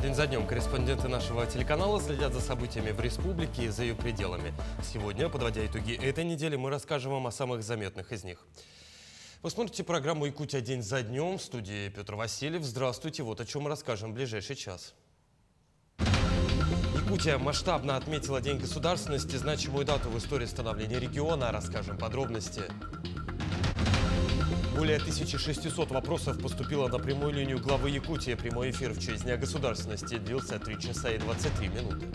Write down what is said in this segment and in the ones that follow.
День за днем корреспонденты нашего телеканала следят за событиями в республике и за ее пределами. Сегодня, подводя итоги этой недели, мы расскажем вам о самых заметных из них. Вы смотрите программу «Якутия. День за днем». В студии Петр Васильев. Здравствуйте. Вот о чем мы расскажем в ближайший час. Якутия масштабно отметила День государственности, значимую дату в истории становления региона. Расскажем подробности. Более 1600 вопросов поступило на прямую линию главы Якутии. Прямой эфир в честь Дня государственности длился 3 часа и 23 минуты.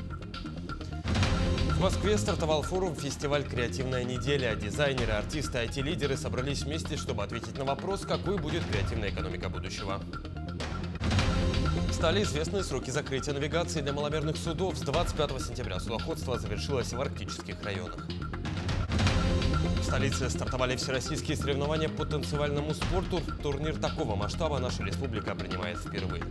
В Москве стартовал форум «Фестиваль. Креативная неделя». Дизайнеры, артисты, IT-лидеры собрались вместе, чтобы ответить на вопрос, какой будет креативная экономика будущего. Стали известны сроки закрытия навигации для маломерных судов. С 25 сентября судоходство завершилось в арктических районах. В столице стартовали всероссийские соревнования по танцевальному спорту. Турнир такого масштаба наша республика принимает впервые.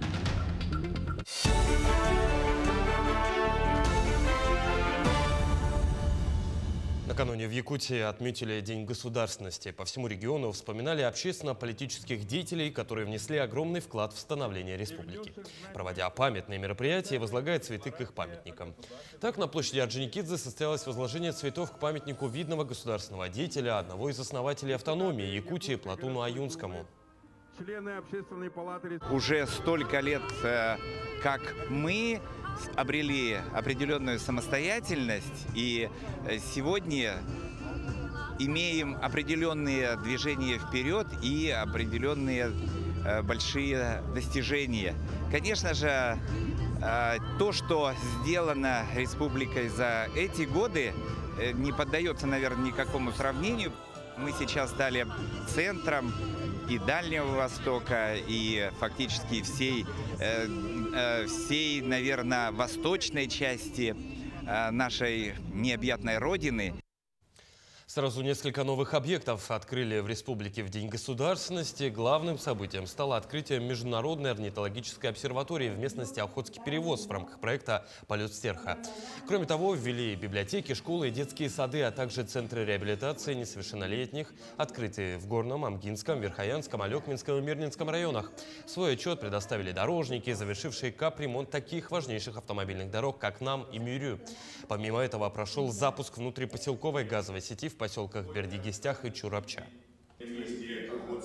Накануне в Якутии отметили День государственности. По всему региону вспоминали общественно-политических деятелей, которые внесли огромный вклад в становление республики, проводя памятные мероприятия и возлагая цветы к их памятникам. Так, на площади Орджоникидзе состоялось возложение цветов к памятнику видного государственного деятеля, одного из основателей автономии Якутии Платону Аюнскому. Уже столько лет, как мы обрели определенную самостоятельность, и сегодня имеем определенные движения вперед и определенные большие достижения. Конечно же, то, что сделано республикой за эти годы, не поддается, наверное, никакому сравнению. Мы сейчас стали центром и Дальнего Востока, и фактически всей, наверное, восточной части нашей необъятной Родины. Сразу несколько новых объектов открыли в республике в День государственности. Главным событием стало открытие Международной орнитологической обсерватории в местности Охотский перевоз в рамках проекта «Полет Стерха». Кроме того, ввели библиотеки, школы и детские сады, а также центры реабилитации несовершеннолетних, открытые в Горном, Амгинском, Верхоянском, Алекминском и Мирнинском районах. Свой отчет предоставили дорожники, завершившие капремонт таких важнейших автомобильных дорог, как НАМ и Мюрю. Помимо этого прошел запуск внутрипоселковой газовой сети в поселках Бердигистях и Чурапча.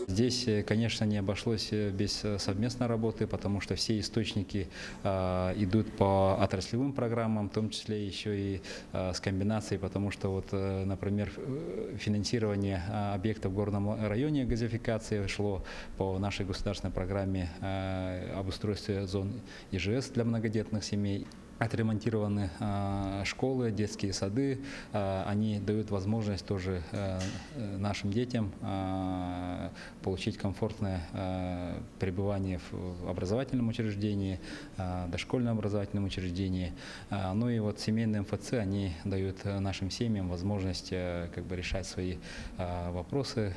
Здесь, конечно, не обошлось без совместной работы, потому что все источники идут по отраслевым программам, в том числе еще и с комбинацией, потому что, вот, например, финансирование объектов в горном районе газификации шло по нашей государственной программе обустройства зон ИЖС для многодетных семей. Отремонтированы школы, детские сады. Они дают возможность тоже нашим детям получить комфортное пребывание в образовательном учреждении, дошкольном образовательном учреждении. Ну и вот семейные МФЦ, они дают нашим семьям возможность решать свои вопросы.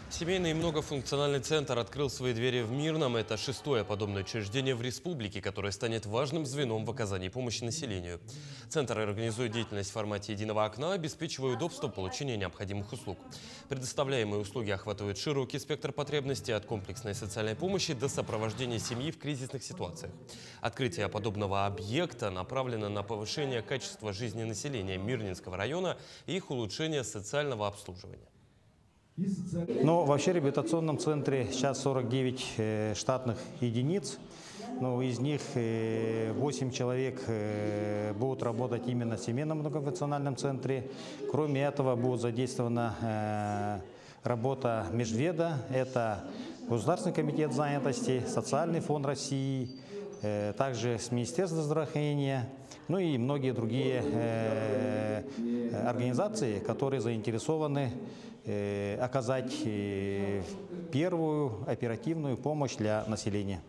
Семейный и многофункциональный центр открыл свои двери в Мирном. Это 6-е подобное учреждение в республике, которое станет важным звеном в оказании помощи населению. Центр организует деятельность в формате единого окна, обеспечивая удобство получения необходимых услуг. Предоставляемые услуги охватывают широкий спектр потребностей от комплексной социальной помощи до сопровождения семьи в кризисных ситуациях. Открытие подобного объекта направлено на повышение качества жизни населения Мирнинского района и их улучшение социального обслуживания. Но вообще в реабилитационном центре сейчас 49 штатных единиц. Но из них 8 человек будут работать именно в семейном многофункциональном центре. Кроме этого будет задействована работа межведа. Это Государственный комитет занятости, Социальный фонд России, также с Министерством здравоохранения, ну и многие другие организации, которые заинтересованы оказать первую оперативную помощь для населения.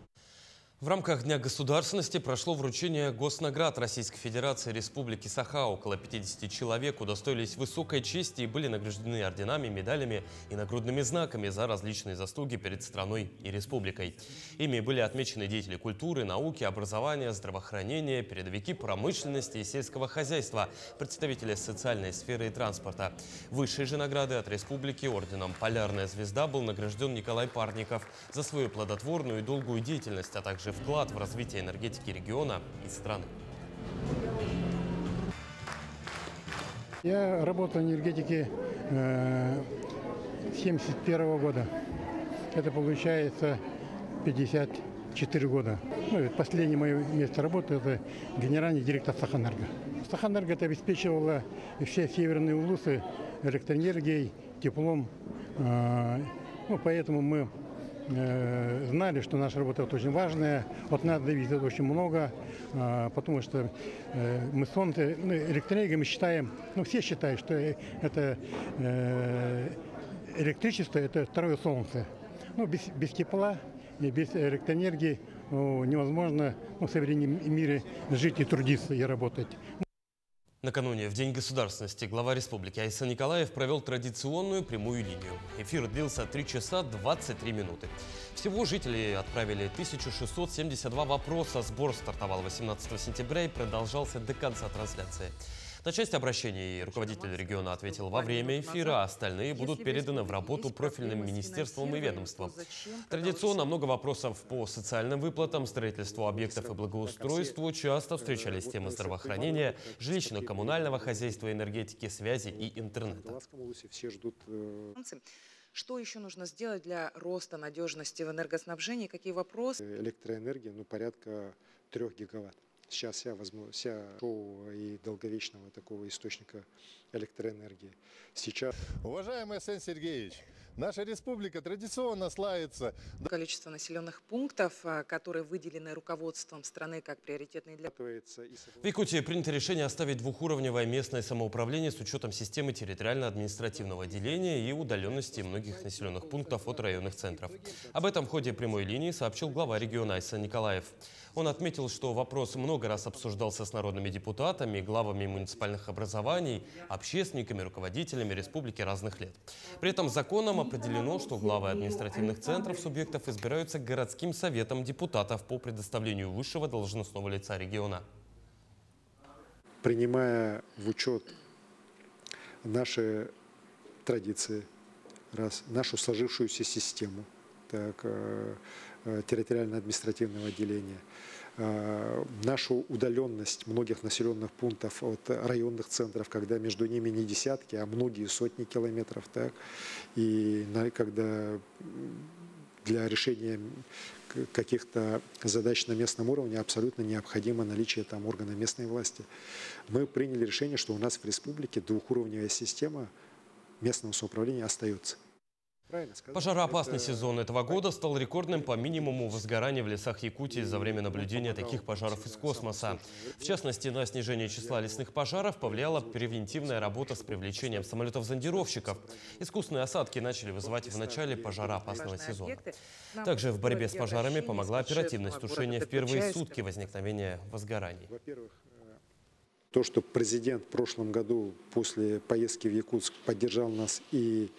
В рамках Дня государственности прошло вручение госнаград Российской Федерации Республики Саха. Около 50 человек удостоились высокой чести и были награждены орденами, медалями и нагрудными знаками за различные заслуги перед страной и республикой. Ими были отмечены деятели культуры, науки, образования, здравоохранения, передовики промышленности и сельского хозяйства, представители социальной сферы и транспорта. Высшие же награды от республики орденом «Полярная звезда» был награжден Николай Парников за свою плодотворную и долгую деятельность, а также вклад в развитие энергетики региона и страны. Я работаю в энергетике с 1971 года. Это получается 54 года. Последнее мое место работы – это генеральный директор Сахэнерго. Сахэнерго это обеспечивало все северные улусы электроэнергией, теплом. Поэтому мы знали, что наша работа очень важная. От нас зависит очень много, потому что мы солнце, электроэнергию мы считаем, все считают, что это электричество – это второе солнце. Без тепла и без электроэнергии невозможно в современном мире жить и трудиться и работать. Накануне, в День государственности, глава республики Айсан Николаев провел традиционную прямую линию. Эфир длился 3 часа 23 минуты. Всего жители отправили 1672 вопроса. Сбор стартовал 18 сентября и продолжался до конца трансляции. На часть обращений руководитель региона ответил во время эфира, а остальные будут переданы в работу профильным министерствам и ведомствам. Традиционно много вопросов по социальным выплатам, строительству объектов и благоустройству. Часто встречались темы здравоохранения, жилищно-коммунального хозяйства, энергетики, связи и интернета. Что еще нужно сделать для роста надежности в энергоснабжении? Какие вопросы? Электроэнергия, порядка 3 гигаватт. Сейчас я возьму и долговечного такого источника электроэнергии. Сейчас. Уважаемый Арсений Сергеевич, наша республика традиционно славится. Количество населенных пунктов, которые выделены руководством страны как приоритетные для... В Якутии принято решение оставить двухуровневое местное самоуправление с учетом системы территориально-административного деления и удаленности многих населенных пунктов от районных центров. Об этом в ходе прямой линии сообщил глава региона Айсан Николаев. Он отметил, что вопрос много раз обсуждался с народными депутатами, главами муниципальных образований, общественниками, руководителями республики разных лет. При этом законом определено, что главы административных центров субъектов избираются городским советом депутатов по предоставлению высшего должностного лица региона. Принимая в учет наши традиции, нашу сложившуюся систему территориально-административного отделения, нашу удаленность многих населенных пунктов от районных центров, когда между ними не десятки, а многие сотни километров, и когда для решения каких-то задач на местном уровне абсолютно необходимо наличие там органа местной власти. Мы приняли решение, что у нас в республике двухуровневая система местного самоуправления остается. Пожароопасный сезон этого года стал рекордным по минимуму возгорания в лесах Якутии за время наблюдения таких пожаров из космоса. В частности, на снижение числа лесных пожаров повлияла превентивная работа с привлечением самолетов-зондировщиков. Искусственные осадки начали вызывать в начале пожароопасного сезона. Также в борьбе с пожарами помогла оперативность тушения в первые сутки возникновения возгораний. То, что президент в прошлом году после поездки в Якутск поддержал нас и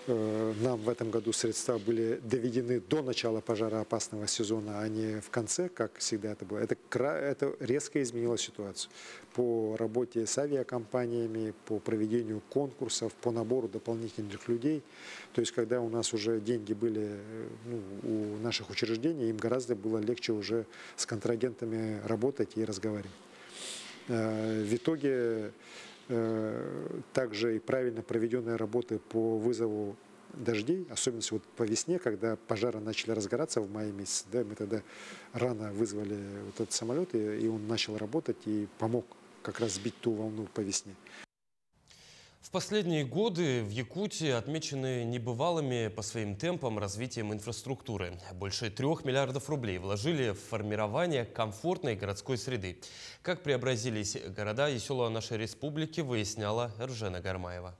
нам в этом году средства были доведены до начала пожароопасного сезона, а не в конце, как всегда это было. Это резко изменило ситуацию по работе с авиакомпаниями, по проведению конкурсов, по набору дополнительных людей. То есть, когда у нас уже деньги были у наших учреждений, им гораздо было легче уже с контрагентами работать и разговаривать. В итоге также и правильно проведенные работы по вызову дождей, особенно вот по весне, когда пожары начали разгораться в мае месяце, мы тогда рано вызвали вот этот самолет, и он начал работать и помог как раз сбить ту волну по весне. В последние годы в Якутии отмечены небывалыми по своим темпам развитием инфраструктуры. Больше 3 миллиардов рублей вложили в формирование комфортной городской среды. Как преобразились города и села нашей республики, выясняла Эржена Гармаева.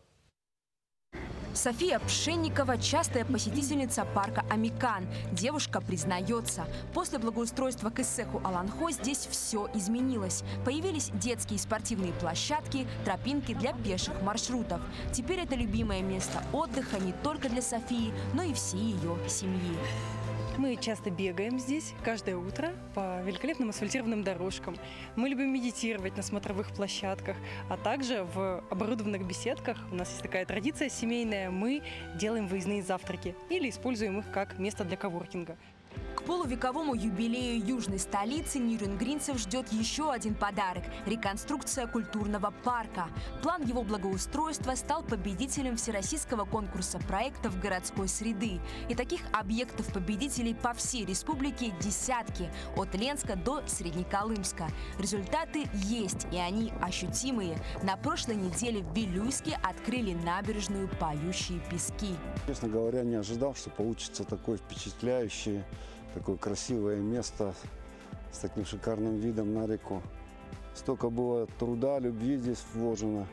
София Пшенникова – частая посетительница парка Амикан. Девушка признается, после благоустройства Кысеху Аланхо здесь все изменилось. Появились детские и спортивные площадки, тропинки для пеших маршрутов. Теперь это любимое место отдыха не только для Софии, но и всей ее семьи. Мы часто бегаем здесь каждое утро по великолепным асфальтированным дорожкам. Мы любим медитировать на смотровых площадках, а также в оборудованных беседках. У нас есть такая традиция семейная. Мы делаем выездные завтраки или используем их как место для коворкинга. полувековому юбилею южной столицы нюрнбергцев ждет еще один подарок – реконструкция культурного парка. План его благоустройства стал победителем всероссийского конкурса проектов городской среды. И таких объектов-победителей по всей республике десятки, от Ленска до Среднеколымска. Результаты есть, и они ощутимые. На прошлой неделе в Вилюйске открыли набережную «Поющие пески». Честно говоря, не ожидал, что получится такое впечатляющее, такое красивое место с таким шикарным видом на реку. Столько было труда, любви здесь вложено.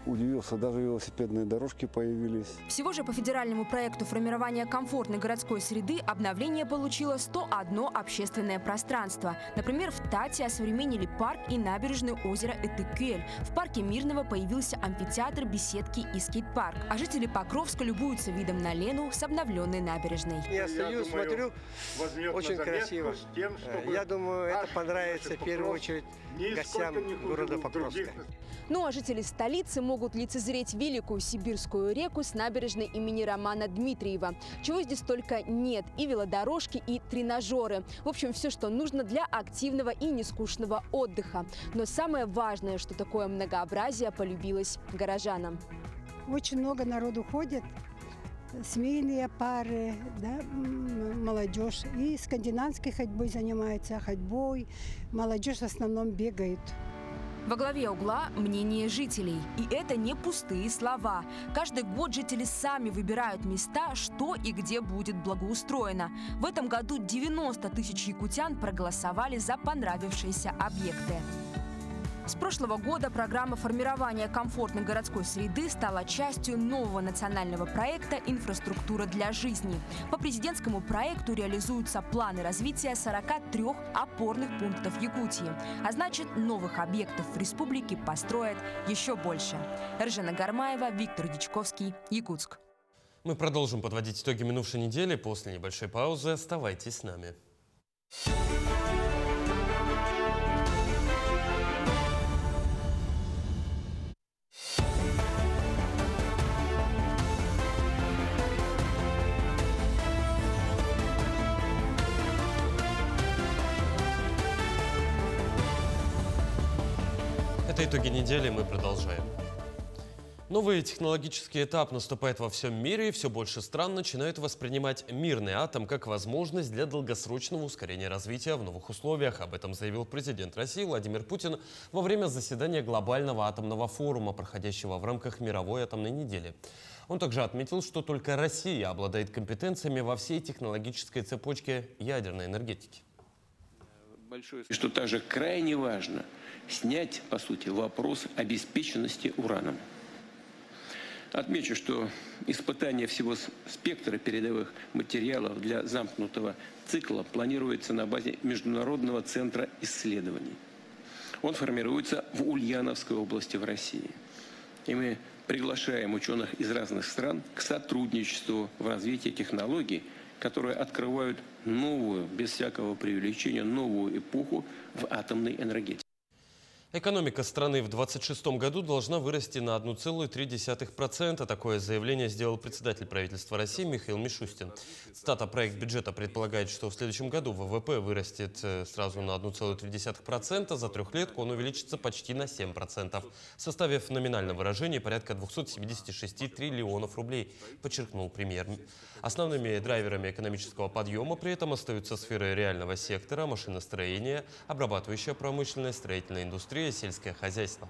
Удивился, даже велосипедные дорожки появились. Всего же по федеральному проекту формирования комфортной городской среды обновление получило 101 общественное пространство. Например, в Тате осовременили парк и набережную озера Этыкюль. В парке Мирного появился амфитеатр, беседки и скейт-парк. А жители Покровска любуются видом на Лену с обновленной набережной. Я стою, смотрю, очень красиво. Я думаю, это понравится в первую очередь гостям города Покровска. Ну а жители столицы могут лицезреть великую сибирскую реку с набережной имени Романа Дмитриева. Чего здесь только нет. И велодорожки, и тренажеры. В общем, все, что нужно для активного и нескучного отдыха. Но самое важное, что такое многообразие полюбилось горожанам. Очень много народу ходит. Семейные пары, да, молодежь. И скандинавской ходьбой занимается, ходьбой. Молодежь в основном бегает. Во главе угла мнение жителей. И это не пустые слова. Каждый год жители сами выбирают места, что и где будет благоустроено. В этом году 90 тысяч якутян проголосовали за понравившиеся объекты. С прошлого года программа формирования комфортной городской среды стала частью нового национального проекта «Инфраструктура для жизни». По президентскому проекту реализуются планы развития 43 опорных пунктов Якутии. А значит, новых объектов в республике построят еще больше. Ржена Гармаева, Виктор Дичковский, Якутск. Мы продолжим подводить итоги минувшей недели. После небольшой паузы оставайтесь с нами. Это итоги недели, мы продолжаем. Новый технологический этап наступает во всем мире, и все больше стран начинают воспринимать мирный атом как возможность для долгосрочного ускорения развития в новых условиях. Об этом заявил президент России Владимир Путин во время заседания глобального атомного форума, проходящего в рамках мировой атомной недели. Он также отметил, что только Россия обладает компетенциями во всей технологической цепочке ядерной энергетики. Что также крайне важно снять, по сути, вопрос обеспеченности ураном. Отмечу, что испытание всего спектра передовых материалов для замкнутого цикла планируется на базе Международного центра исследований. Он формируется в Ульяновской области в России. И мы приглашаем ученых из разных стран к сотрудничеству в развитии технологий, которые открывают новую, без всякого преувеличения, новую эпоху в атомной энергетике. Экономика страны в 2026 году должна вырасти на 1,3%. Такое заявление сделал председатель правительства России Михаил Мишустин. Цитата: проект бюджета предполагает, что в следующем году ВВП вырастет сразу на 1,3%. За трехлетку он увеличится почти на 7%, составив в номинальном выражении порядка 276 триллионов рублей, подчеркнул премьер. Основными драйверами экономического подъема при этом остаются сферы реального сектора, машиностроения, обрабатывающая промышленность, строительная индустрия, сельское хозяйство.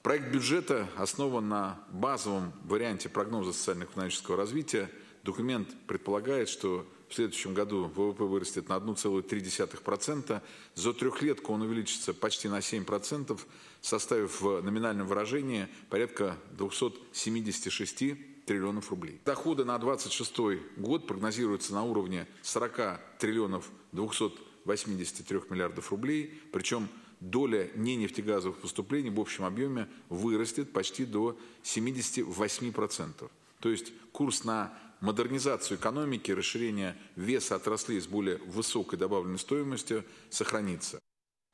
Проект бюджета основан на базовом варианте прогноза социально-экономического развития. Документ предполагает, что в следующем году ВВП вырастет на 1,3%. За трехлетку он увеличится почти на 7%, составив в номинальном выражении порядка 276 триллионов рублей. Доходы на 2026 год прогнозируются на уровне 40 триллионов 283 миллиардов рублей, причем доля ненефтегазовых поступлений в общем объеме вырастет почти до 78%. То есть курс на модернизацию экономики, расширение веса отраслей с более высокой добавленной стоимостью сохранится.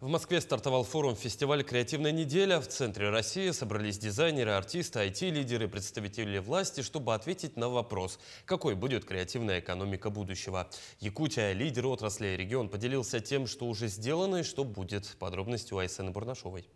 В Москве стартовал форум-фестиваль «Креативная неделя». В центре России собрались дизайнеры, артисты, IT-лидеры, представители власти, чтобы ответить на вопрос, какой будет креативная экономика будущего. Якутия, лидер отрасли, регион поделился тем, что уже сделано и что будет. Подробности у Айсены Бурнашовой.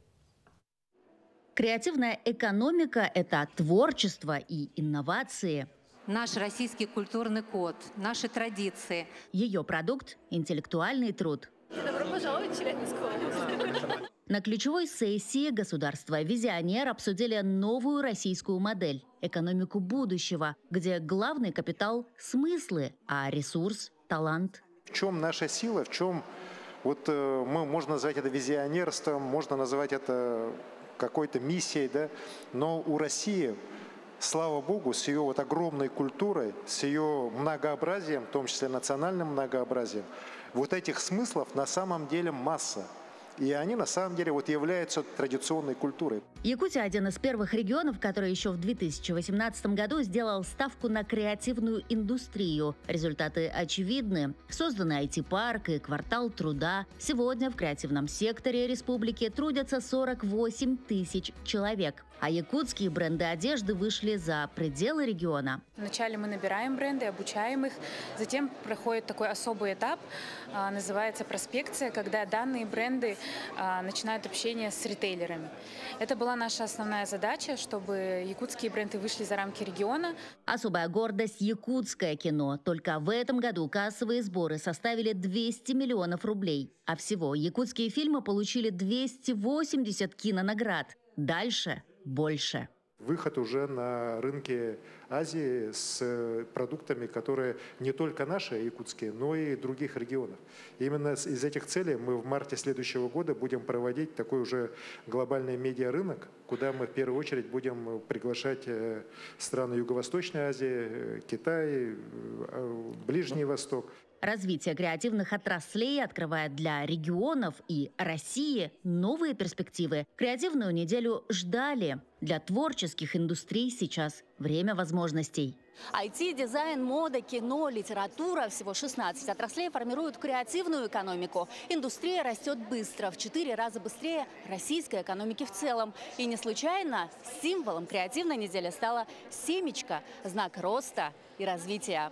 Креативная экономика – это творчество и инновации. Наш российский культурный код, наши традиции. Ее продукт – интеллектуальный труд. Добро пожаловать в Челябинскую область. На ключевой сессии государства визионер обсудили новую российскую модель – экономику будущего, где главный капитал – смыслы, а ресурс – талант. В чем наша сила, в чем можно назвать это визионерством, можно назвать это какой-то миссией, да? Но у России, слава богу, с ее огромной культурой, с ее многообразием, в том числе национальным многообразием, этих смыслов на самом деле масса. И они на самом деле являются традиционной культурой. Якутия – один из первых регионов, который еще в 2018 году сделал ставку на креативную индустрию. Результаты очевидны. Созданы IT-парк и квартал труда. Сегодня в креативном секторе республики трудятся 48 тысяч человек. А якутские бренды одежды вышли за пределы региона. Вначале мы набираем бренды, обучаем их. Затем проходит такой особый этап, называется проспекция, когда данные бренды начинают общение с ритейлерами. Это была наша основная задача, чтобы якутские бренды вышли за рамки региона. Особая гордость – якутское кино. Только в этом году кассовые сборы составили 200 миллионов рублей. А всего якутские фильмы получили 280 кинонаград. Дальше больше. Выход уже на рынки Азии с продуктами, которые не только наши, якутские, но и других регионов. Именно из этих целей мы в марте следующего года будем проводить такой уже глобальный медиарынок, куда мы в первую очередь будем приглашать страны Юго-Восточной Азии, Китай, Ближний Восток. Развитие креативных отраслей открывает для регионов и России новые перспективы. Креативную неделю ждали. Для творческих индустрий сейчас время возможностей. IT, дизайн, мода, кино, литература – всего 16 отраслей формируют креативную экономику. Индустрия растет быстро, в 4 раза быстрее российской экономики в целом. И не случайно символом креативной недели стала семечко – знак роста и развития.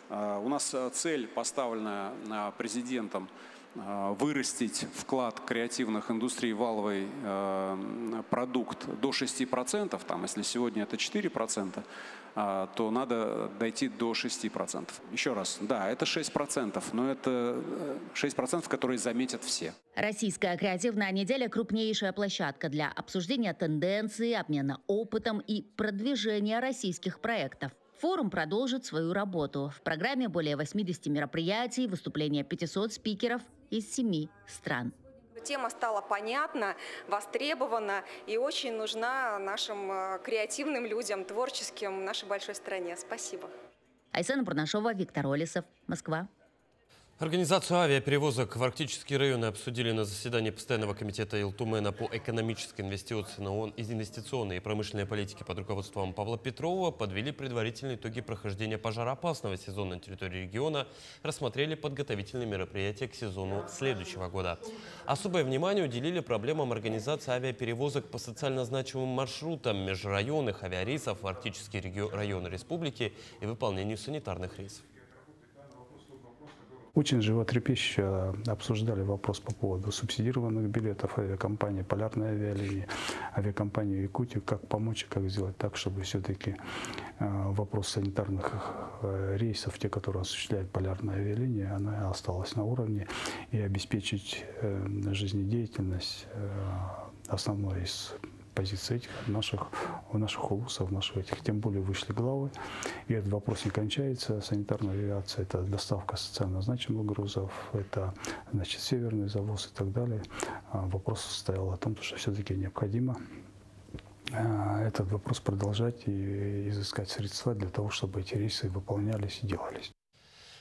У нас цель, поставленная президентом, вырастить вклад креативных индустрий в валовый продукт до 6%. Если сегодня это 4%, то надо дойти до 6%. Еще раз, да, это 6%, но это 6%, которые заметят все. Российская креативная неделя – крупнейшая площадка для обсуждения тенденций, обмена опытом и продвижения российских проектов. Форум продолжит свою работу. В программе более 80 мероприятий, выступления 500 спикеров из 7 стран. Тема стала понятна, востребована и очень нужна нашим креативным людям, творческим в нашей большой стране. Спасибо. Айсена Бурнашова, Виктор Олесов, Москва. Организацию авиаперевозок в арктические районы обсудили на заседании Постоянного комитета Илтумена по экономической, инвестиционной и промышленной политике под руководством Павла Петрова, подвели предварительные итоги прохождения пожароопасного сезона на территории региона, рассмотрели подготовительные мероприятия к сезону следующего года. Особое внимание уделили проблемам организации авиаперевозок по социально значимым маршрутам, межрайонных авиарейсов в арктические районы республики и выполнению санитарных рейсов. Очень животрепещуще обсуждали вопрос по поводу субсидированных билетов авиакомпании, полярной авиалинии, авиакомпании Якутии, как помочь и как сделать так, чтобы все-таки вопрос санитарных рейсов, те, которые осуществляет полярная авиалиния, она осталась на уровне, и обеспечить жизнедеятельность основной из позиции этих наших улусов, тем более вышли главы. И этот вопрос не кончается. Санитарная авиация – это доставка социально значимых грузов, это, северный завоз и так далее. Вопрос стоял о том, что все-таки необходимо этот вопрос продолжать и изыскать средства для того, чтобы эти рейсы выполнялись и делались.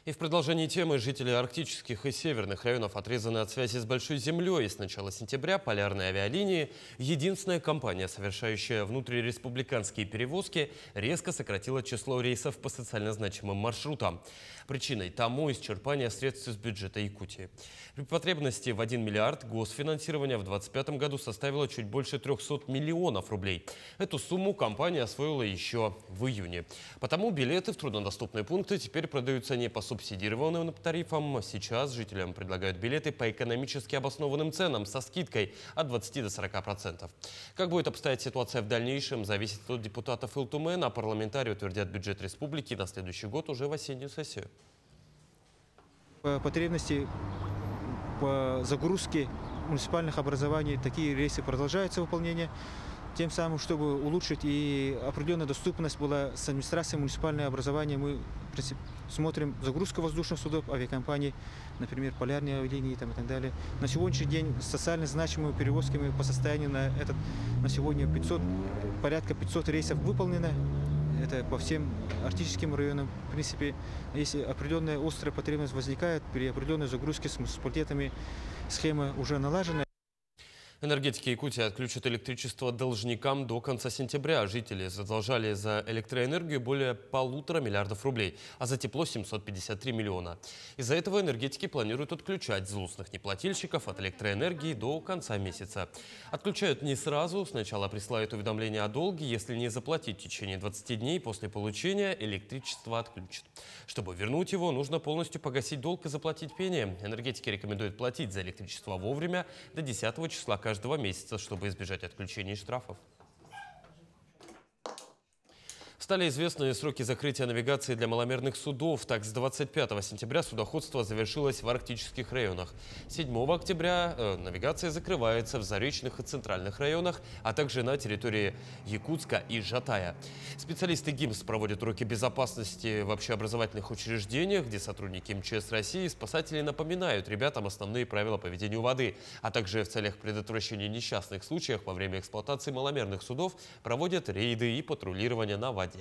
И в продолжении темы жители арктических и северных районов отрезаны от связи с Большой Землей. С начала сентября полярные авиалинии, единственная компания, совершающая внутриреспубликанские перевозки, резко сократила число рейсов по социально значимым маршрутам. Причиной тому исчерпание средств из бюджета Якутии. При потребности в 1 миллиард госфинансирования в 2025 году составило чуть больше 300 миллионов рублей. Эту сумму компания освоила еще в июне. Потому билеты в труднодоступные пункты теперь продаются не по субсидированным тарифам. Сейчас жителям предлагают билеты по экономически обоснованным ценам со скидкой от 20 до 40%. Как будет обстоять ситуация в дальнейшем, зависит от депутатов Илтумен, а парламентарии утвердят бюджет республики на следующий год уже в осеннюю сессию. Потребности по загрузке муниципальных образований, такие рейсы продолжаются выполнение. Тем самым, чтобы улучшить и определенная доступность была с администрацией муниципального образования, мы смотрим загрузку воздушных судов, авиакомпаний, например, полярные авиалинии и так далее. На сегодняшний день социально значимыми перевозками по состоянию на сегодня порядка 500 рейсов выполнено. Это по всем арктическим районам. В принципе, если определенная острая потребность возникает, при определенной загрузке с муниципалитетами схема уже налажена. Энергетики Якутии отключат электричество должникам до конца сентября. Жители задолжали за электроэнергию более 1,5 миллиарда рублей, а за тепло 753 миллиона. Из-за этого энергетики планируют отключать злостных неплательщиков от электроэнергии до конца месяца. Отключают не сразу. Сначала присылают уведомление о долге. Если не заплатить в течение 20 дней после получения, электричество отключат. Чтобы вернуть его, нужно полностью погасить долг и заплатить пение. Энергетики рекомендуют платить за электричество вовремя до 10 числа каждого месяца, чтобы избежать отключений и штрафов. Стали известны сроки закрытия навигации для маломерных судов. Так, с 25 сентября судоходство завершилось в арктических районах. 7 октября навигация закрывается в заречных и центральных районах, а также на территории Якутска и Жатая. Специалисты ГИМС проводят уроки безопасности в общеобразовательных учреждениях, где сотрудники МЧС России и спасатели напоминают ребятам основные правила поведения у воды, а также в целях предотвращения несчастных случаев во время эксплуатации маломерных судов проводят рейды и патрулирование на воде.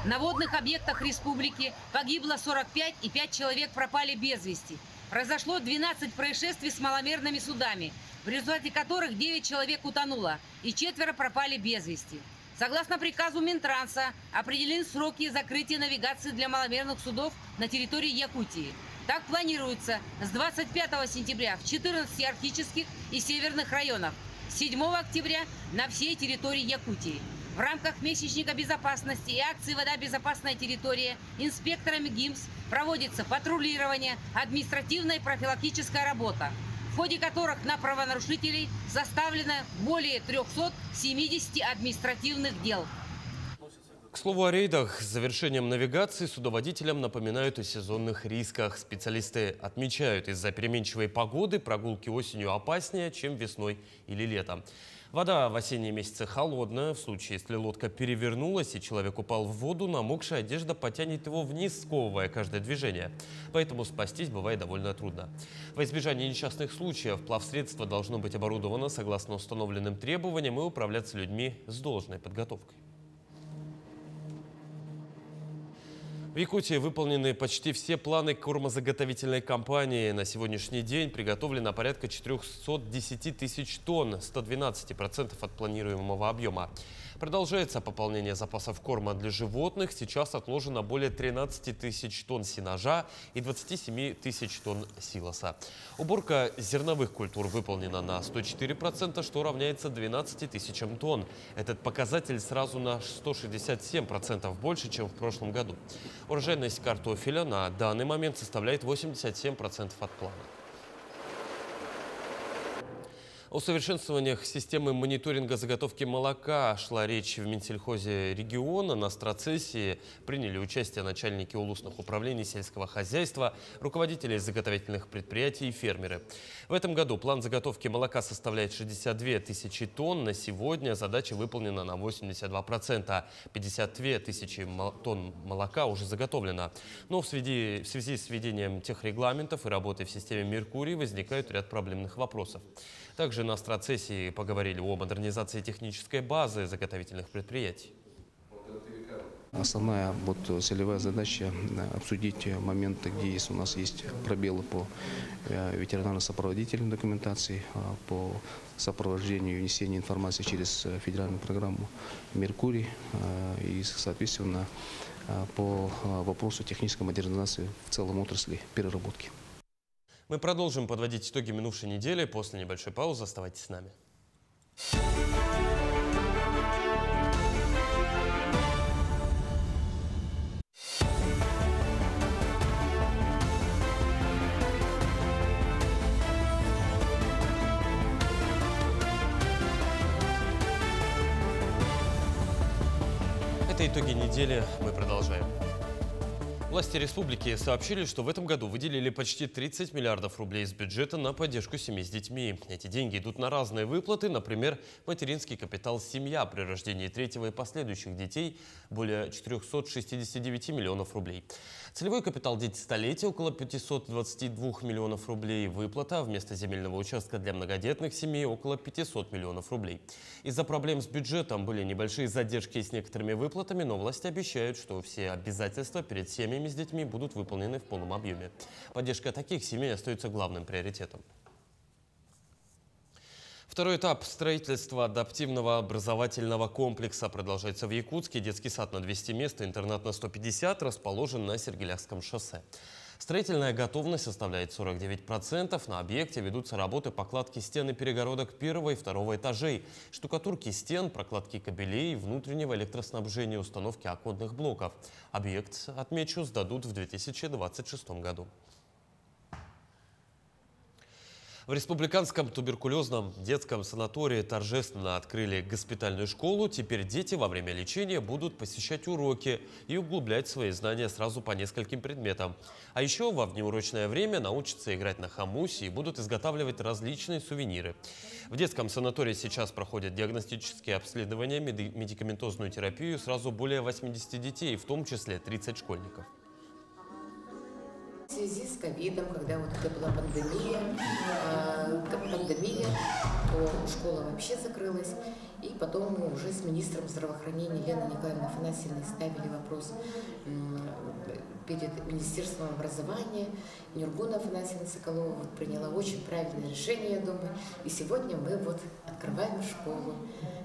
На водных объектах республики погибло 45 и 5 человек пропали без вести. Произошло 12 происшествий с маломерными судами, в результате которых 9 человек утонуло и 4 пропали без вести. Согласно приказу Минтранса определены сроки закрытия навигации для маломерных судов на территории Якутии. Так планируется с 25 сентября в 14 арктических и северных районах, 7 октября на всей территории Якутии. В рамках месячника безопасности и акции «Вода. Безопасная территория» инспекторами ГИМС проводится патрулирование, административная и профилактическая работа, в ходе которых на правонарушителей составлено более 370 административных дел. К слову о рейдах, с завершением навигации судоводителям напоминают о сезонных рисках. Специалисты отмечают, из-за переменчивой погоды прогулки осенью опаснее, чем весной или летом. Вода в осенние месяцы холодная. В случае, если лодка перевернулась и человек упал в воду, намокшая одежда потянет его вниз, сковывая каждое движение. Поэтому спастись бывает довольно трудно. Во избежание несчастных случаев плавсредство должно быть оборудовано согласно установленным требованиям и управляться людьми с должной подготовкой. В Якутии выполнены почти все планы кормозаготовительной компании. На сегодняшний день приготовлено порядка 410 тысяч тонн, 112% от планируемого объема. Продолжается пополнение запасов корма для животных. Сейчас отложено более 13 тысяч тонн сенажа и 27 тысяч тонн силоса. Уборка зерновых культур выполнена на 104%, что равняется 12 тысячам тонн. Этот показатель сразу на 167% больше, чем в прошлом году. Урожайность картофеля на данный момент составляет 87% от плана. О усовершенствованиях системы мониторинга заготовки молока шла речь в Минсельхозе региона. На страцессии приняли участие начальники улусных управлений сельского хозяйства, руководители заготовительных предприятий и фермеры. В этом году план заготовки молока составляет 62 тысячи тонн. На сегодня задача выполнена на 82%. 52 тысячи тонн молока уже заготовлено. Но в связи с введением тех регламентов и работой в системе «Меркурий» возникает ряд проблемных вопросов. Также на страцессии поговорили о модернизации технической базы заготовительных предприятий. Основная целевая задача – обсудить моменты, где у нас есть пробелы по ветеринарно-сопроводительной документации, по сопровождению и внесению информации через федеральную программу «Меркурий» и, соответственно, по вопросу технической модернизации в целом отрасли переработки. Мы продолжим подводить итоги минувшей недели. После небольшой паузы оставайтесь с нами. Это итоги недели. Мы продолжаем. Власти республики сообщили, что в этом году выделили почти 30 миллиардов рублей из бюджета на поддержку семей с детьми. Эти деньги идут на разные выплаты, например, материнский капитал «Семья» при рождении третьего и последующих детей более 469 миллионов рублей. Целевой капитал «Дети столетия» около 522 миллионов рублей. Выплата вместо земельного участка для многодетных семей около 500 миллионов рублей. Из-за проблем с бюджетом были небольшие задержки с некоторыми выплатами, но власти обещают, что все обязательства перед семьями с детьми будут выполнены в полном объеме. Поддержка таких семей остается главным приоритетом. Второй этап строительства адаптивного образовательного комплекса продолжается в Якутске. Детский сад на 200 мест и интернат на 150 расположен на Сергеляхском шоссе. Строительная готовность составляет 49%. На объекте ведутся работы по кладке стен и перегородок первого и второго этажей, штукатурки стен, прокладки кабелей, внутреннего электроснабжения, установки оконных блоков. Объект, отмечу, сдадут в 2026 году. В республиканском туберкулезном детском санатории торжественно открыли госпитальную школу. Теперь дети во время лечения будут посещать уроки и углублять свои знания сразу по нескольким предметам. А еще во внеурочное время научатся играть на хомусе и будут изготавливать различные сувениры. В детском санатории сейчас проходят диагностические обследования, медикаментозную терапию сразу более 80 детей, в том числе 30 школьников. В связи с ковидом, когда вот это была пандемия, то школа вообще закрылась. И потом мы уже с министром здравоохранения Еленой Николаевной Афанасьевной ставили вопрос перед Министерством образования. Нюргуна Афанасьевна Соколова приняла очень правильное решение, я думаю. И сегодня мы вот открываем школу.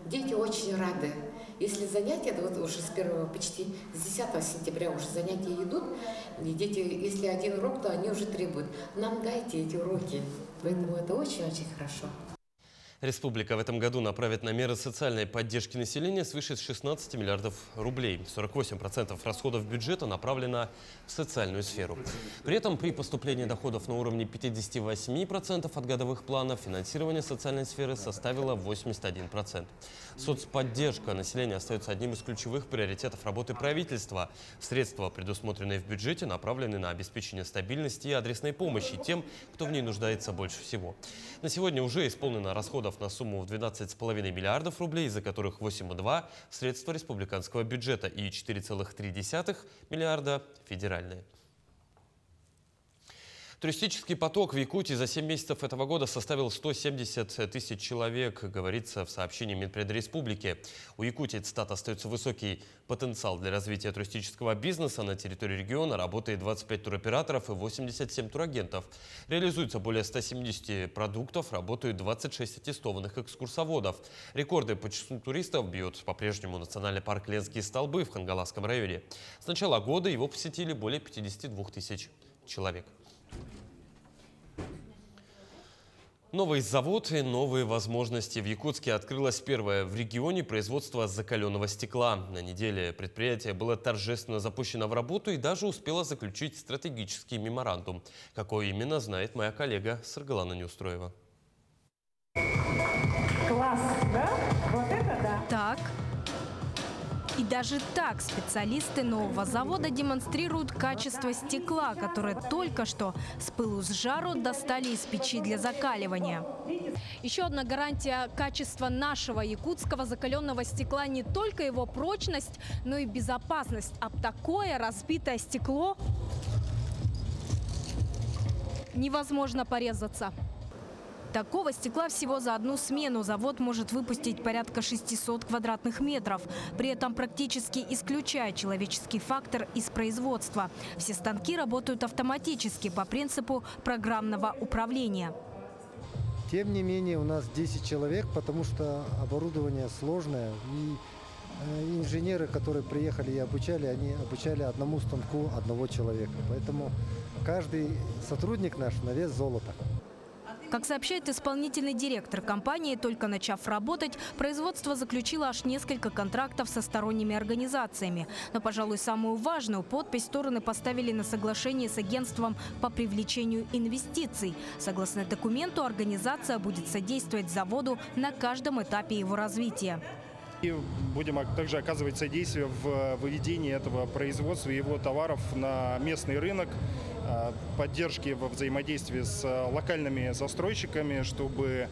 Дети очень рады. Если занятия, вот уже с 1 почти с 10 сентября уже занятия идут, и дети, если один урок, то они уже требуют: нам дайте эти уроки. Поэтому это очень-очень хорошо. Республика в этом году направит на меры социальной поддержки населения свыше 16 миллиардов рублей. 48% расходов бюджета направлено в социальную сферу. При этом при поступлении доходов на уровне 58% от годовых планов финансирование социальной сферы составило 81%. Соцподдержка населения остается одним из ключевых приоритетов работы правительства. Средства, предусмотренные в бюджете, направлены на обеспечение стабильности и адресной помощи тем, кто в ней нуждается больше всего. На сегодня уже исполнено расходов на сумму в 12,5 миллиардов рублей, из-за которых 8,2 средства республиканского бюджета и 4,3 миллиарда федеральные. Туристический поток в Якутии за 7 месяцев этого года составил 170 тысяч человек, говорится в сообщении Минпреда Республики. У Якутии, цитата, остается высокий потенциал для развития туристического бизнеса. На территории региона работает 25 туроператоров и 87 турагентов. Реализуется более 170 продуктов, работают 26 аттестованных экскурсоводов. Рекорды по числу туристов бьет по-прежнему национальный парк Ленские столбы в Хангаласском районе. С начала года его посетили более 52 тысяч человек. Новый завод и новые возможности. В Якутске открылось первое в регионе производство закаленного стекла. На неделе предприятие было торжественно запущено в работу и даже успело заключить стратегический меморандум. Какой именно, знает моя коллега Саргалана Неустроева. Класс, да? Вот это да. Так. И даже так специалисты нового завода демонстрируют качество стекла, которое только что с пылу с жару достали из печи для закаливания. Еще одна гарантия качества нашего якутского закаленного стекла — не только его прочность, но и безопасность. Об такое разбитое стекло невозможно порезаться. Такого стекла всего за одну смену завод может выпустить порядка 600 квадратных метров, при этом практически исключая человеческий фактор из производства. Все станки работают автоматически по принципу программного управления. Тем не менее, у нас 10 человек, потому что оборудование сложное и Инженеры, которые приехали и обучали, они обучали одному станку одного человека. Поэтому каждый сотрудник наш на вес золота. Как сообщает исполнительный директор компании, только начав работать, производство заключило аж несколько контрактов со сторонними организациями. Но, пожалуй, самую важную подпись стороны поставили на соглашение с агентством по привлечению инвестиций. Согласно документу, организация будет содействовать заводу на каждом этапе его развития. И будем также оказывать содействие в выведении этого производства и его товаров на местный рынок, поддержки во взаимодействии с локальными застройщиками, чтобы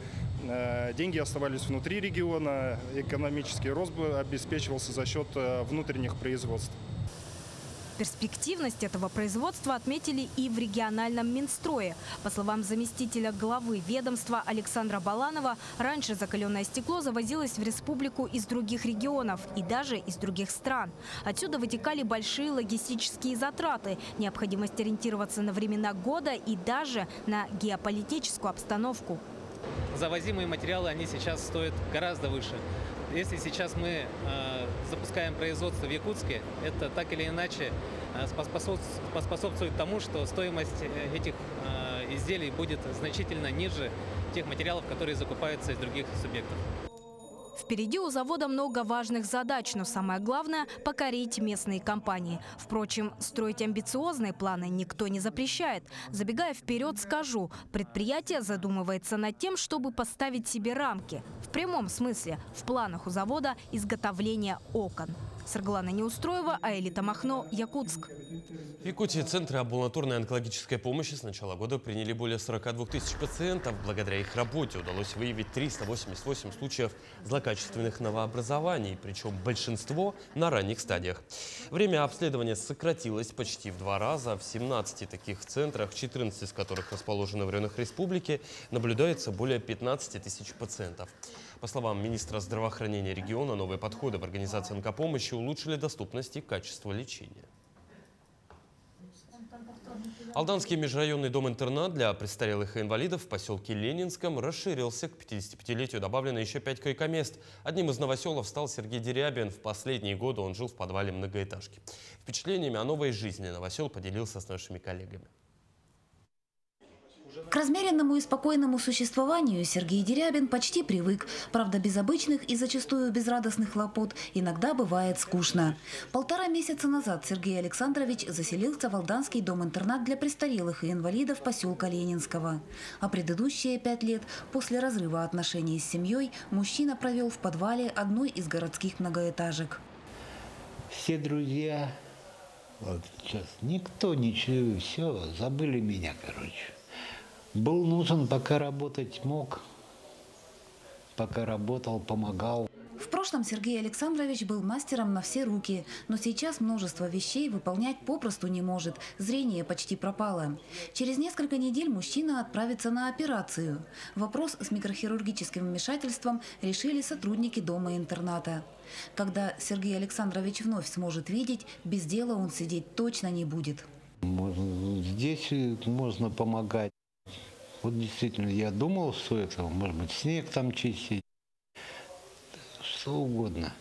деньги оставались внутри региона, экономический рост обеспечивался за счет внутренних производств. Перспективность этого производства отметили и в региональном Минстрое. По словам заместителя главы ведомства Александра Баланова, раньше закаленное стекло завозилось в республику из других регионов и даже из других стран. Отсюда вытекали большие логистические затраты, необходимость ориентироваться на времена года и даже на геополитическую обстановку. Завозимые материалы, они сейчас стоят гораздо выше. Если сейчас мы запускаем производство в Якутске, это так или иначе поспособствует тому, что стоимость этих изделий будет значительно ниже тех материалов, которые закупаются из других субъектов. Впереди у завода много важных задач, но самое главное – покорить местные компании. Впрочем, строить амбициозные планы никто не запрещает. Забегая вперед, скажу, предприятие задумывается над тем, чтобы поставить себе рамки. В прямом смысле, в планах у завода изготовление окон. Саргалана Неустроева, Аэлита Махно, Якутск. В Якутии центры амбулаторной онкологической помощи с начала года приняли более 42 тысяч пациентов. Благодаря их работе удалось выявить 388 случаев злокачественных новообразований, причем большинство на ранних стадиях. Время обследования сократилось почти в 2 раза. В 17 таких центрах, 14 из которых расположены в районах республики, наблюдается более 15 тысяч пациентов. По словам министра здравоохранения региона, новые подходы в организации онкопомощи улучшили доступность и качество лечения. Алданский межрайонный дом-интернат для престарелых и инвалидов в поселке Ленинском расширился. К 55-летию добавлено еще 5 койкомест. Одним из новоселов стал Сергей Дерябин. В последние годы он жил в подвале многоэтажки. Впечатлениями о новой жизни новосел поделился с нашими коллегами. К размеренному и спокойному существованию Сергей Дерябин почти привык. Правда, без обычных и зачастую безрадостных хлопот иногда бывает скучно. 1,5 месяца назад Сергей Александрович заселился в Алданский дом-интернат для престарелых и инвалидов поселка Ленинского. А предыдущие 5 лет после разрыва отношений с семьей мужчина провел в подвале одной из городских многоэтажек. Все друзья, вот сейчас никто ничего, все, забыли меня, короче. Был нужен, пока работать мог, пока работал, помогал. В прошлом Сергей Александрович был мастером на все руки, но сейчас множество вещей выполнять попросту не может, зрение почти пропало. Через несколько недель мужчина отправится на операцию. Вопрос с микрохирургическим вмешательством решили сотрудники дома-интерната. Когда Сергей Александрович вновь сможет видеть, без дела он сидеть точно не будет. Здесь можно помогать. Вот действительно, я думал, что это, может быть, снег там чистить, что угодно.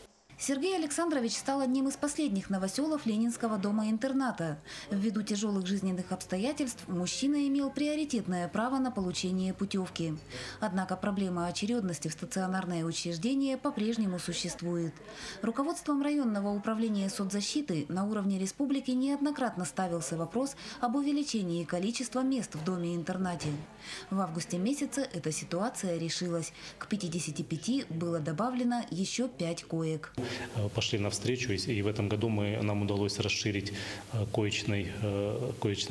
Сергей Александрович стал одним из последних новоселов Ленинского дома-интерната. Ввиду тяжелых жизненных обстоятельств мужчина имел приоритетное право на получение путевки. Однако проблема очередности в стационарное учреждение по-прежнему существует. Руководством районного управления соцзащиты на уровне республики неоднократно ставился вопрос об увеличении количества мест в доме-интернате. В августе месяце эта ситуация решилась. К 55 было добавлено еще 5 коек. Пошли навстречу, и в этом году нам удалось расширить коечный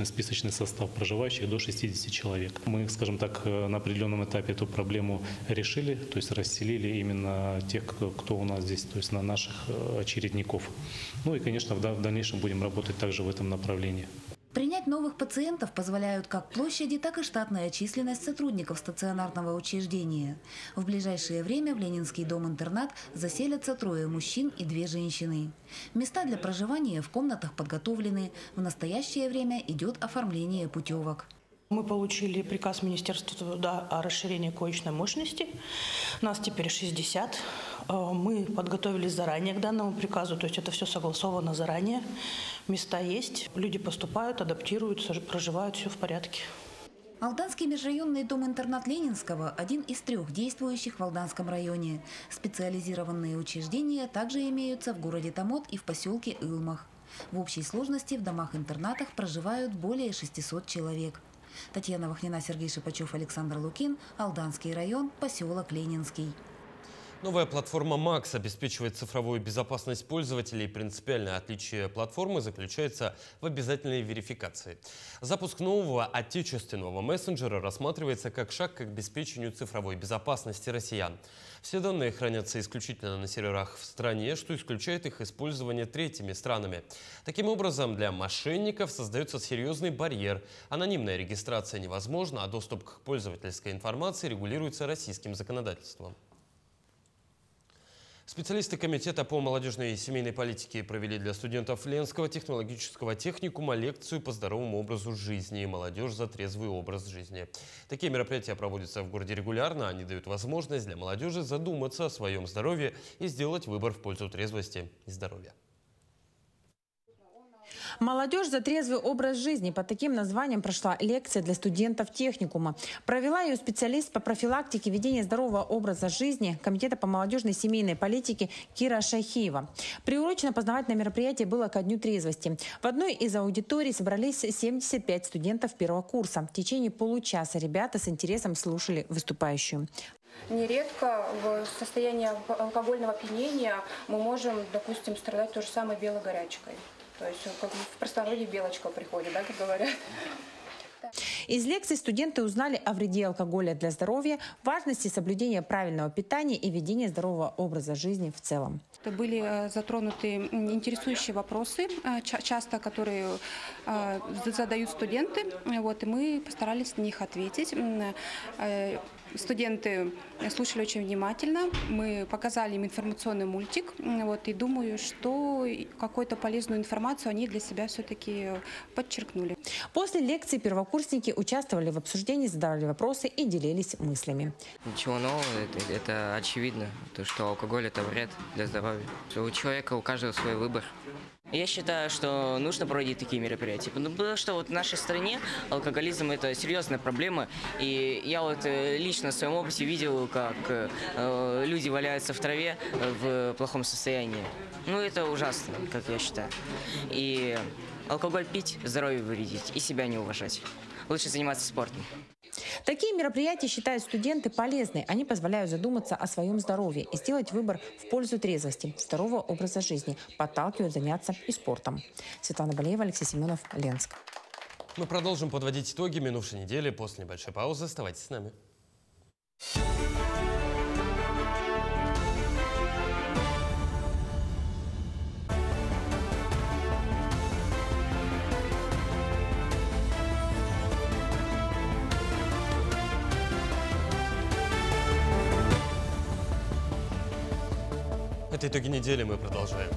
списочный состав проживающих до 60 человек. Мы, скажем так, на определенном этапе эту проблему решили, то есть расселили именно тех, кто у нас здесь, то есть на наших очередников. Ну и, конечно, в дальнейшем будем работать также в этом направлении. Принять новых пациентов позволяют как площади, так и штатная численность сотрудников стационарного учреждения. В ближайшее время в Ленинский дом-интернат заселятся 3 мужчин и 2 женщины. Места для проживания в комнатах подготовлены. В настоящее время идет оформление путевок. Мы получили приказ Министерства труда о расширении коечной мощности. Нас теперь 60. Мы подготовились заранее к данному приказу, то есть это все согласовано заранее. Места есть, люди поступают, адаптируются, проживают, все в порядке. Алданский межрайонный дом-интернат Ленинского – один из 3 действующих в Алданском районе. Специализированные учреждения также имеются в городе Томот и в поселке Илмах. В общей сложности в домах-интернатах проживают более 600 человек. Татьяна Вахнина, Сергей Шипачев, Александр Лукин, Алданский район, поселок Ленинский. Новая платформа МАКС обеспечивает цифровую безопасность пользователей. Принципиальное отличие платформы заключается в обязательной верификации. Запуск нового отечественного мессенджера рассматривается как шаг к обеспечению цифровой безопасности россиян. Все данные хранятся исключительно на серверах в стране, что исключает их использование третьими странами. Таким образом, для мошенников создается серьезный барьер. Анонимная регистрация невозможна, а доступ к пользовательской информации регулируется российским законодательством. Специалисты Комитета по молодежной и семейной политике провели для студентов Ленского технологического техникума лекцию по здоровому образу жизни. Молодежь за трезвый образ жизни. Такие мероприятия проводятся в городе регулярно. Они дают возможность для молодежи задуматься о своем здоровье и сделать выбор в пользу трезвости и здоровья. «Молодежь за трезвый образ жизни». Под таким названием прошла лекция для студентов техникума. Провела ее специалист по профилактике ведения здорового образа жизни Комитета по молодежной и семейной политике Кира Шайхиева. Приурочено познавательное мероприятие было ко Дню трезвости. В одной из аудиторий собрались 75 студентов первого курса. В течение получаса ребята с интересом слушали выступающую. Нередко в состоянии алкогольного опьянения мы можем, допустим, страдать той же самой белой горячкой. То есть как в простонародье белочка приходит, да, как говорят. Из лекций студенты узнали о вреде алкоголя для здоровья, важности соблюдения правильного питания и ведения здорового образа жизни в целом. Были затронуты интересующие вопросы, часто которые задают студенты, и мы постарались на них ответить. Студенты слушали очень внимательно, мы показали им информационный мультик, и думаю, что какую-то полезную информацию они для себя все-таки подчеркнули. После лекции первокурсники участвовали в обсуждении, задавали вопросы и делились мыслями. Ничего нового, это очевидно, что алкоголь – это вред для здоровья. У человека, у каждого свой выбор. Я считаю, что нужно проводить такие мероприятия, потому что в нашей стране алкоголизм – это серьезная проблема. И я лично в своем опыте видел, как люди валяются в траве в плохом состоянии. Это ужасно, как я считаю. И алкоголь пить, здоровье вредить и себя не уважать. Лучше заниматься спортом. Такие мероприятия считают студенты полезны. Они позволяют задуматься о своем здоровье и сделать выбор в пользу трезвости, здорового образа жизни, подталкивают заняться и спортом. Светлана Балеева, Алексей Семенов, Ленск. Мы продолжим подводить итоги минувшей недели после небольшой паузы. Оставайтесь с нами. Это итоги недели, мы продолжаем.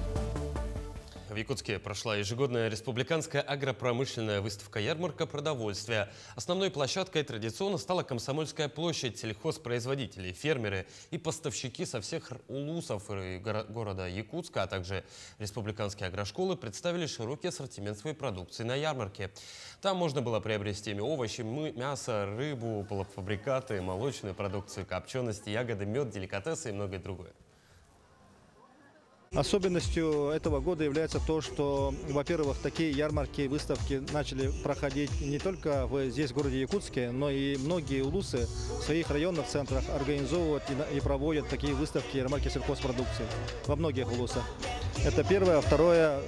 В Якутске прошла ежегодная республиканская агропромышленная выставка-ярмарка продовольствия. Основной площадкой традиционно стала Комсомольская площадь. Сельхозпроизводители, фермеры и поставщики со всех улусов города Якутска, а также республиканские агрошколы представили широкий ассортимент своей продукции на ярмарке. Там можно было приобрести овощи, мясо, рыбу, полуфабрикаты, молочную продукцию, копчености, ягоды, мед, деликатесы и многое другое. Особенностью этого года является то, что, во-первых, такие ярмарки, выставки начали проходить не только здесь, в городе Якутске, но и многие улусы в своих районных центрах организовывают и проводят такие выставки, ярмарки сельхозпродукции во многих улусах. Это первое. Второе,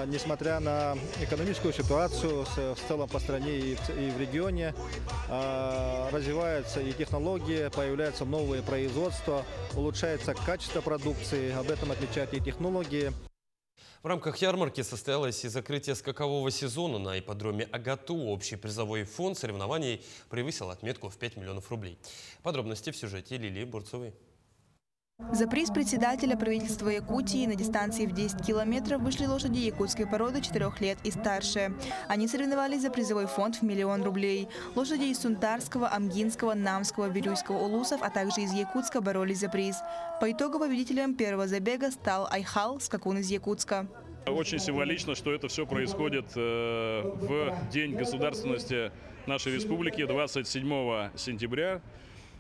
несмотря на экономическую ситуацию в целом по стране и в регионе, развиваются и технологии, появляются новые производства, улучшается качество продукции, об этом отвечают и технологии. В рамках ярмарки состоялось и закрытие скакового сезона на ипподроме Агату. Общий призовой фонд соревнований превысил отметку в 5 миллионов рублей. Подробности в сюжете Лилии Бурцевой. За приз председателя правительства Якутии на дистанции в 10 километров вышли лошади якутской породы 4 лет и старше. Они соревновались за призовой фонд в 1 000 000 рублей. Лошади из Сунтарского, Амгинского, Намского, Бирюйского улусов, а также из Якутска боролись за приз. По итогу победителем первого забега стал Айхал, скакун из Якутска. Очень символично, что это все происходит в День государственности нашей республики 27 сентября.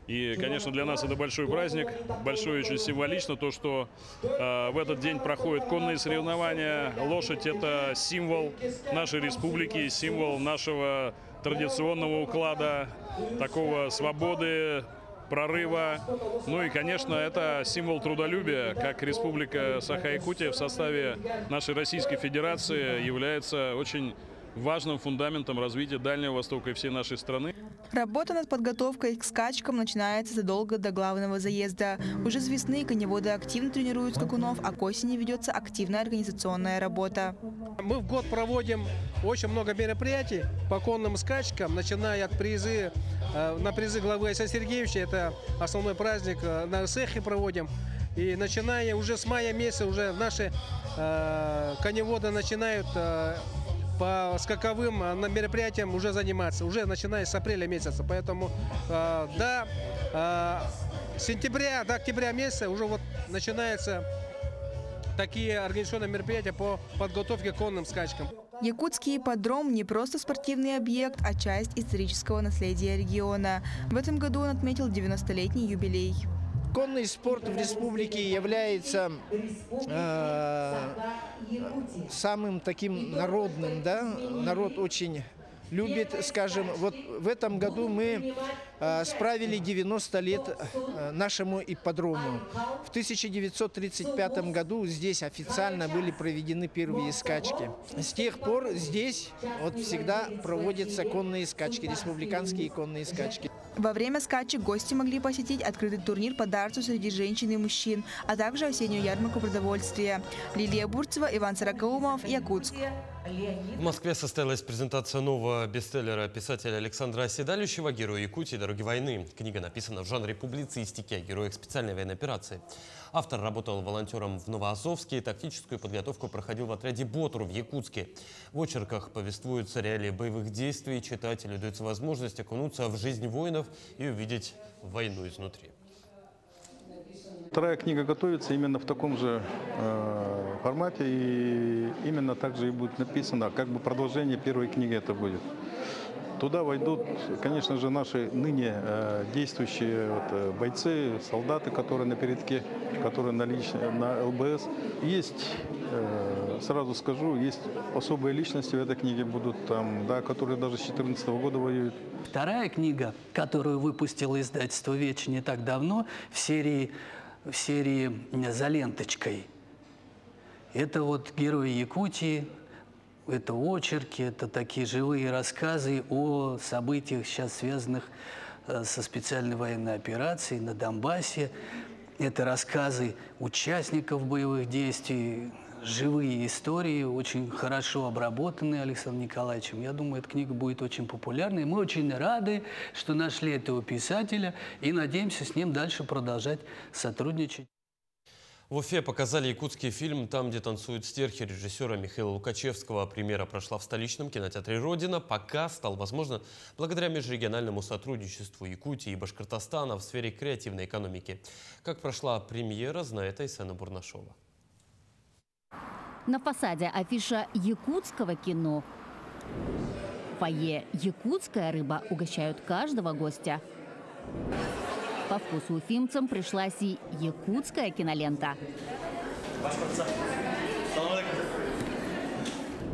И, конечно, для нас это большой праздник, большой очень символично то, что в этот день проходят конные соревнования. Лошадь – это символ нашей республики, символ нашего традиционного уклада, такого свободы, прорыва. Ну и, конечно, это символ трудолюбия, как Республика Саха-Якутия в составе нашей Российской Федерации является очень важным фундаментом развития Дальнего Востока и всей нашей страны. Работа над подготовкой к скачкам начинается задолго до главного заезда. Уже с весны коневоды активно тренируют скакунов, а к осени ведется активная организационная работа. Мы в год проводим очень много мероприятий по конным скачкам, начиная от на призы главы Александра Сергеевича, это основной праздник, на Исехе проводим. И начиная уже с мая месяца уже наши коневоды начинают по скаковым мероприятиям уже заниматься, уже начиная с апреля месяца. Поэтому до сентября, до октября месяца уже вот начинаются такие организационные мероприятия по подготовке к конным скачкам. Якутский ипподром не просто спортивный объект, а часть исторического наследия региона. В этом году он отметил 90-летний юбилей. Конный спорт в республике является самым таким народным, да? Народ очень любит, скажем, вот в этом году мы справили 90 лет нашему ипподрому. В 1935 году здесь официально были проведены первые скачки. С тех пор здесь вот всегда проводятся конные скачки, республиканские конные скачки. Во время скачек гости могли посетить открытый турнир по дартсу среди женщин и мужчин, а также осеннюю ярмарку продовольствия. Лилия Бурцева, Иван Сорокаумов, Якутск. В Москве состоялась презентация нового бестселлера писателя Александра Седалищева «Герой Якутии. Дороги войны». Книга написана в жанре публицистики о героях специальной военной операции. Автор работал волонтером в Новоазовске, тактическую подготовку проходил в отряде «Ботур» в Якутске. В очерках повествуются реалии боевых действий, читателю дается возможность окунуться в жизнь воинов и увидеть войну изнутри. Вторая книга готовится именно в таком же формате, и именно так же и будет написано, как бы продолжение первой книги это будет. Туда войдут, конечно же, наши ныне действующие бойцы, солдаты, которые на передке, которые на ЛБС. Есть, сразу скажу, есть особые личности в этой книге будут там, да, которые даже с 2014 года воюют. Вторая книга, которую выпустило издательство «Веч» не так давно, в серии «За ленточкой». Это вот герои Якутии, это очерки, это такие живые рассказы о событиях, сейчас связанных со специальной военной операцией на Донбассе. Это рассказы участников боевых действий, живые истории, очень хорошо обработанные Александром Николаевичем. Я думаю, эта книга будет очень популярной. Мы очень рады, что нашли этого писателя и надеемся с ним дальше продолжать сотрудничать. В Уфе показали якутский фильм «Там, где танцуют стерхи» режиссера Михаила Лукачевского. Премьера прошла в столичном кинотеатре «Родина». Показ стал возможен благодаря межрегиональному сотрудничеству Якутии и Башкортостана в сфере креативной экономики. Как прошла премьера, знает Айсена Бурнашова. На фасаде афиша якутского кино. В фойе «Якутская рыба» угощают каждого гостя. По вкусу уфимцам пришлась и якутская кинолента.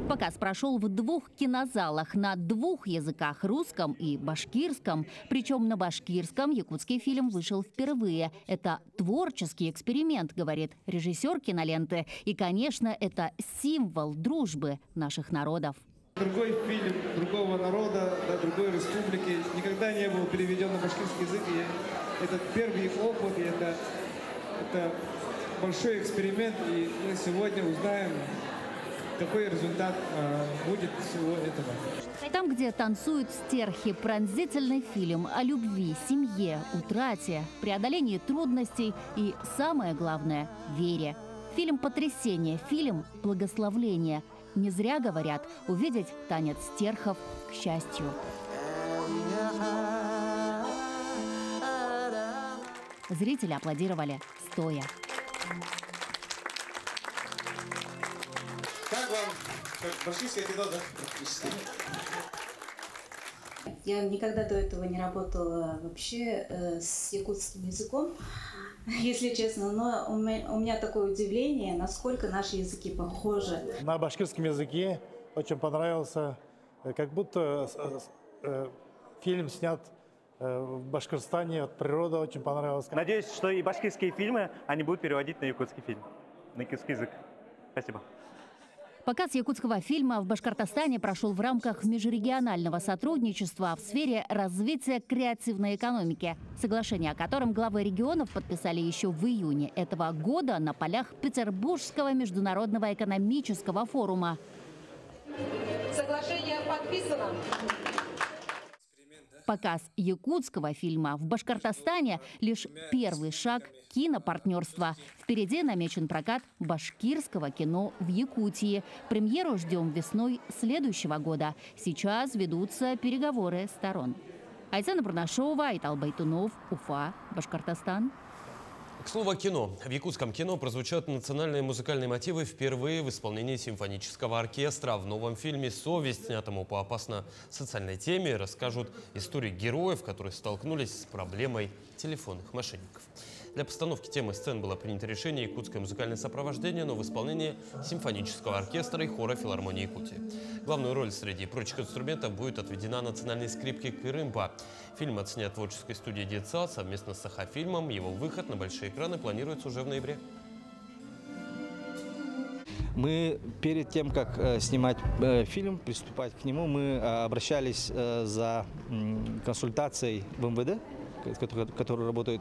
Показ прошел в 2 кинозалах на 2 языках – русском и башкирском. Причем на башкирском якутский фильм вышел впервые. Это творческий эксперимент, говорит режиссер киноленты. И, конечно, это символ дружбы наших народов. Другой фильм другого народа, да, другой республики никогда не был переведен на башкирский язык. И это первый опыт, и это большой эксперимент. И мы сегодня узнаем какой результат будет всего этого. Там, где танцуют стерхи, пронзительный фильм о любви, семье, утрате, преодолении трудностей и, самое главное, вере. Фильм «Потрясение», фильм «Благословление». Не зря говорят, увидеть танец стерхов к счастью. Зрители аплодировали стоя. Как вам? Как башкирское кино, да? Я никогда до этого не работала вообще с якутским языком, если честно, но у меня такое удивление, насколько наши языки похожи. На башкирском языке очень понравился, как будто фильм снят в Башкортостане, природа очень понравилась. Надеюсь, что и башкирские фильмы они будут переводить на якутский фильм, на якутский язык. Спасибо. Показ якутского фильма в Башкортостане прошел в рамках межрегионального сотрудничества в сфере развития креативной экономики. Соглашение, о котором главы регионов подписали еще в июне этого года на полях Петербургского международного экономического форума. Соглашение подписано. Показ якутского фильма в Башкортостане – лишь первый шаг кинопартнерства. Впереди намечен прокат башкирского кино в Якутии. Премьеру ждем весной следующего года. Сейчас ведутся переговоры сторон. Айсана Бурнашова, Айтал Байтунов, Уфа, Башкортостан. К слову о кино. В якутском кино прозвучат национальные музыкальные мотивы впервые в исполнении симфонического оркестра. В новом фильме «Совесть», снятому по опасно социальной теме, расскажут истории героев, которые столкнулись с проблемой телефонных мошенников. Для постановки темы сцен было принято решение якутское музыкальное сопровождение, но в исполнении симфонического оркестра и хора филармонии Якутии. Главную роль среди прочих инструментов будет отведена национальной скрипке «Кырымпа». Фильм отснят творческой студией «Детсад» совместно с Сахафильмом. Его выход на большие экраны планируется уже в ноябре. Мы перед тем, как снимать фильм, приступать к нему, мы обращались за консультацией в МВД, которые работают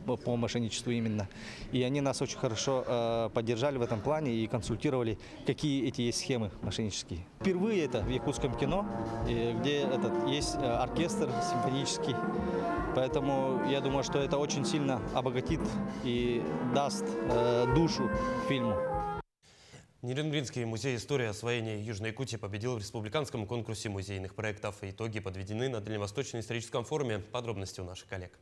по мошенничеству именно. И они нас очень хорошо поддержали в этом плане и консультировали, какие эти есть схемы мошеннические. Впервые это в якутском кино, где есть оркестр симфонический. Поэтому я думаю, что это очень сильно обогатит и даст душу фильму. Ниренгринский музей истории освоения Южной Якутии победил в республиканском конкурсе музейных проектов. Итоги подведены на Дальневосточном историческом форуме. Подробности у наших коллег.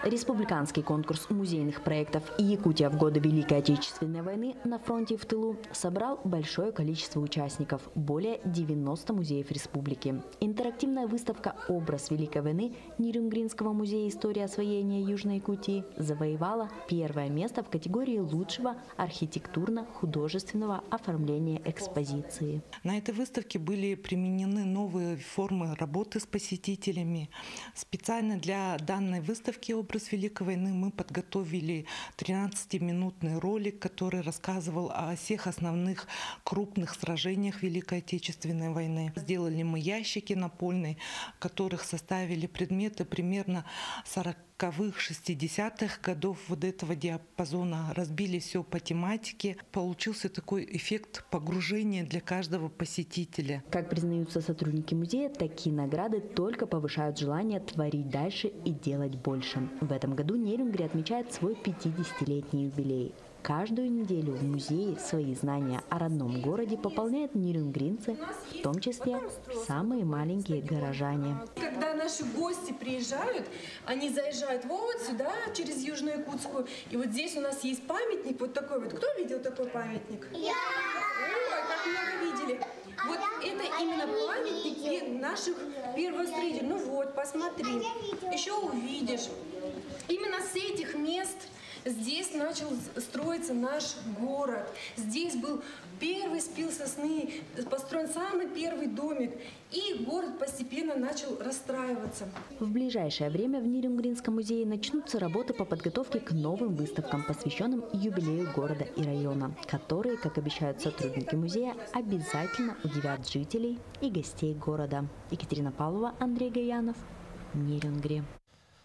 Республиканский конкурс музейных проектов «Якутия в годы Великой Отечественной войны на фронте и в тылу» собрал большое количество участников – более 90 музеев республики. Интерактивная выставка «Образ Великой войны» Ниренгринского музея истории освоения Южной Якутии завоевала первое место в категории лучшего архитектурно-художественного оформления экспозиции. На этой выставке были применены новые формы работы с посетителями. Специально для данной выставки «Образ Великой войны» мы подготовили 13-минутный ролик, который рассказывал о всех основных крупных сражениях Великой Отечественной войны. Сделали мы ящики напольные, в которых составили предметы примерно 40-х, 60-х годов вот этого диапазона. Разбили все по тематике. Получился такой эффект погружения для каждого посетителя. Как признаются сотрудники музея, такие награды только повышают желание творить дальше и делать больше. В этом году Нерингри отмечает свой 50-летний юбилей. Каждую неделю в музее свои знания о родном городе пополняют ниренгринцы, в том числе самые маленькие горожане. Когда наши гости приезжают, они заезжают вот сюда, через Южную Якутскую, и вот здесь у нас есть памятник вот такой вот. Кто видел такой памятник? Я! Ой, как много видели. Вот это именно памятник наших первостроителей. Ну вот, посмотри, еще увидишь. Именно с этих мест здесь начал строиться наш город. Здесь был первый спил сосны, построен самый первый домик. И город постепенно начал расстраиваться. В ближайшее время в Ниренгринском музее начнутся работы по подготовке к новым выставкам, посвященным юбилею города и района, которые, как обещают сотрудники музея, обязательно удивят жителей и гостей города. Екатерина Павлова, Андрей Гаянов, Ниренгри.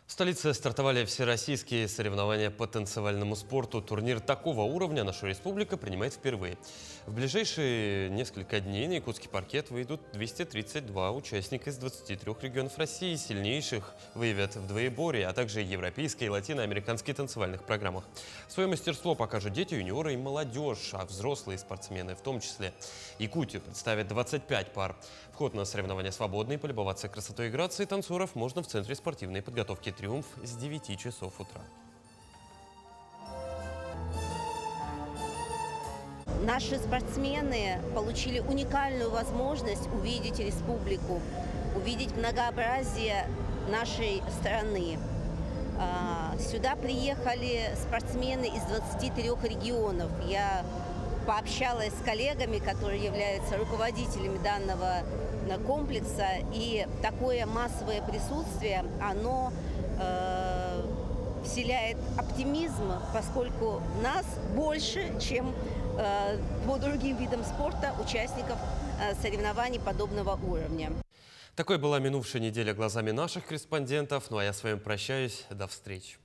В столице стартовали всероссийские соревнования по танцевальному спорту. Турнир такого уровня наша республика принимает впервые. В ближайшие несколько дней на якутский паркет выйдут 232 участника из 23 регионов России. Сильнейших выявят в двоеборье, а также европейской и латиноамериканских танцевальных программах. Свое мастерство покажут дети, юниоры и молодежь, а взрослые спортсмены в том числе. Якутию представят 25 пар. Вход на соревнования свободный. Полюбоваться красотой и грацией танцоров можно в Центре спортивной подготовки «Триумф» с 9 часов утра. Наши спортсмены получили уникальную возможность увидеть республику, увидеть многообразие нашей страны. Сюда приехали спортсмены из 23 регионов. Я пообщалась с коллегами, которые являются руководителями данного комплекса, и такое массовое присутствие, оно вселяет оптимизм, поскольку нас больше, чем по другим видам спорта, участников соревнований подобного уровня. Такой была минувшая неделя глазами наших корреспондентов. Ну а я с вами прощаюсь. До встречи.